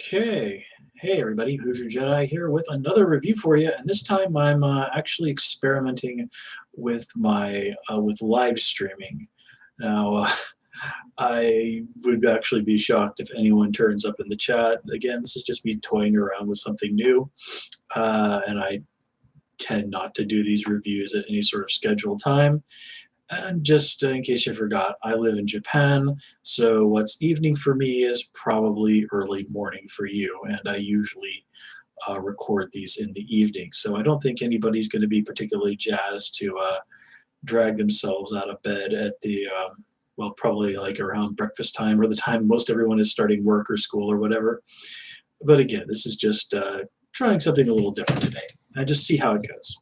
Okay. Hey everybody, Hoosier Jedi here with another review for you, and this time I'm actually experimenting with my with live streaming. Now, I would actually be shocked if anyone turns up in the chat. Again, this is just me toying around with something new, and I tend not to do these reviews at any sort of scheduled time. And just in case you forgot, I live in Japan, so what's evening for me is probably early morning for you, and I usually record these in the evening. So I don't think anybody's going to be particularly jazzed to drag themselves out of bed at the, well, probably like around breakfast time or the time most everyone is starting work or school or whatever. But again, this is just trying something a little different today. I just see how it goes.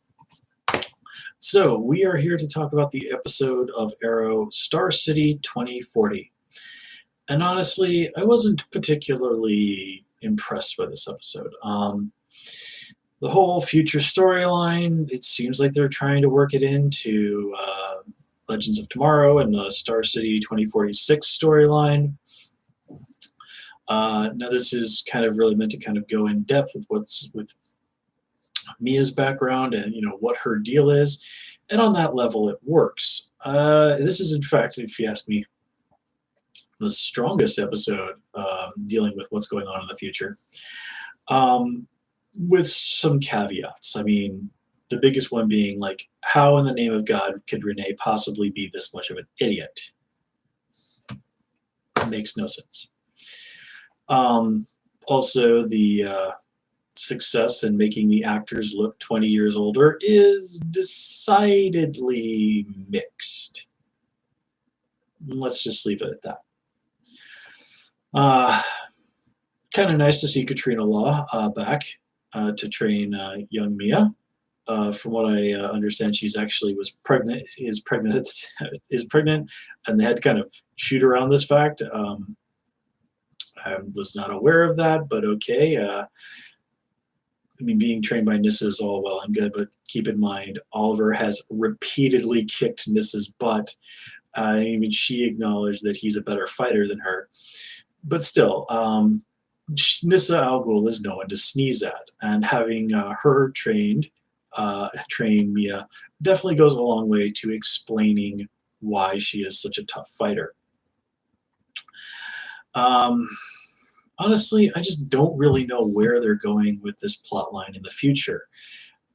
So we are here to talk about the episode of Arrow, Star City 2040. And honestly, I wasn't particularly impressed by this episode. The whole future storyline, it seems like they're trying to work it into Legends of Tomorrow and the Star City 2046 storyline. Now this is kind of really meant to kind of go in depth with Mia's background and what her deal is, and on that level it works. This is in fact, if you ask me, the strongest episode dealing with what's going on in the future, with some caveats. I mean, the biggest one being like, how in the name of God could Renee possibly be this much of an idiot? It makes no sense. Also, the success in making the actors look 20 years older is decidedly mixed. Let's just leave it at that. Kind of nice to see Katrina Law back to train young Mia. From what I understand, she's actually is pregnant, and they had to kind of shoot around this fact. I was not aware of that, but okay. I mean, being trained by Nyssa is all well and good, but keep in mind, Oliver has repeatedly kicked Nyssa's butt. Even she acknowledged that he's a better fighter than her. But still, Nyssa Al Ghul is no one to sneeze at, and having her train Mia definitely goes a long way to explaining why she is such a tough fighter. Honestly, I just don't really know where they're going with this plot line in the future.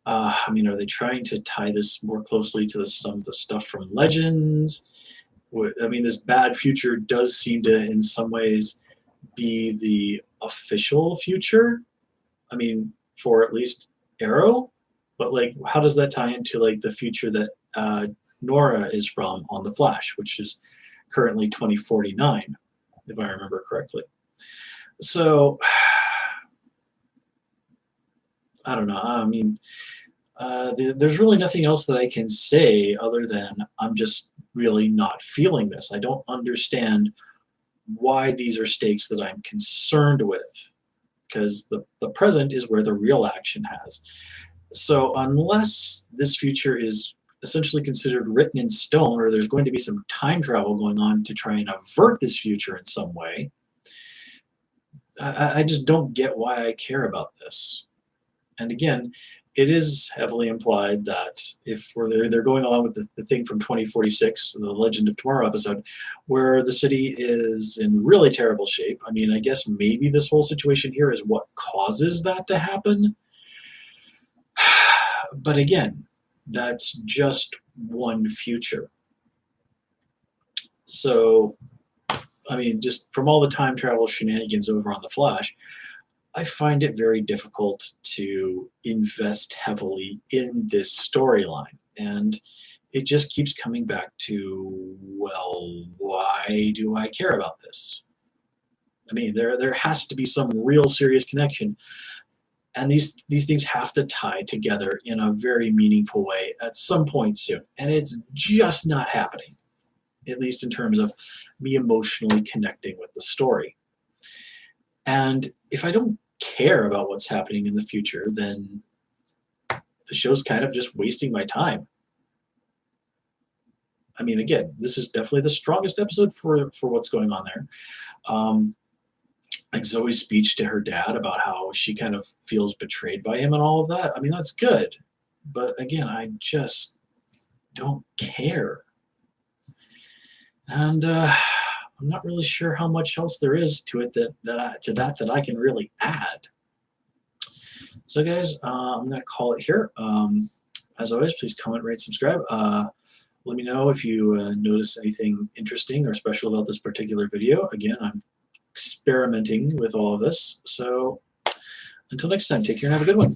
I mean, are they trying to tie this more closely to some of the stuff from Legends? I mean, this bad future does seem to, in some ways, be the official future. I mean, for at least Arrow, but like, how does that tie into like the future that Nora is from on the Flash, which is currently 2049, if I remember correctly. So I don't know. I mean, there's really nothing else that I can say other than I'm just really not feeling this. I don't understand why these are stakes that I'm concerned with, because the present is where the real action has. So unless this future is essentially considered written in stone, or there's going to be some time travel going on to try and avert this future in some way, I just don't get why I care about this. And again, it is heavily implied that if they're going along with the thing from 2046, the Legend of Tomorrow episode, where the city is in really terrible shape. I mean, I guess maybe this whole situation here is what causes that to happen. But again, that's just one future. So, I mean, just from all the time travel shenanigans over on The Flash, I find it very difficult to invest heavily in this storyline. And it just keeps coming back to, well, why do I care about this? I mean, there has to be some real serious connection. And these things have to tie together in a very meaningful way at some point soon. And it's just not happening, at least in terms of me emotionally connecting with the story. And if I don't care about what's happening in the future, then the show's kind of just wasting my time. I mean, again, this is definitely the strongest episode for what's going on there. like Zoe's speech to her dad about how she kind of feels betrayed by him and all of that. I mean, that's good. But again, I just don't care. And I'm not really sure how much else there is to it that I can really add. So guys, I'm going to call it here. As always, please comment, rate, subscribe. Let me know if you notice anything interesting or special about this particular video. Again, I'm experimenting with all of this. So until next time, take care and have a good one.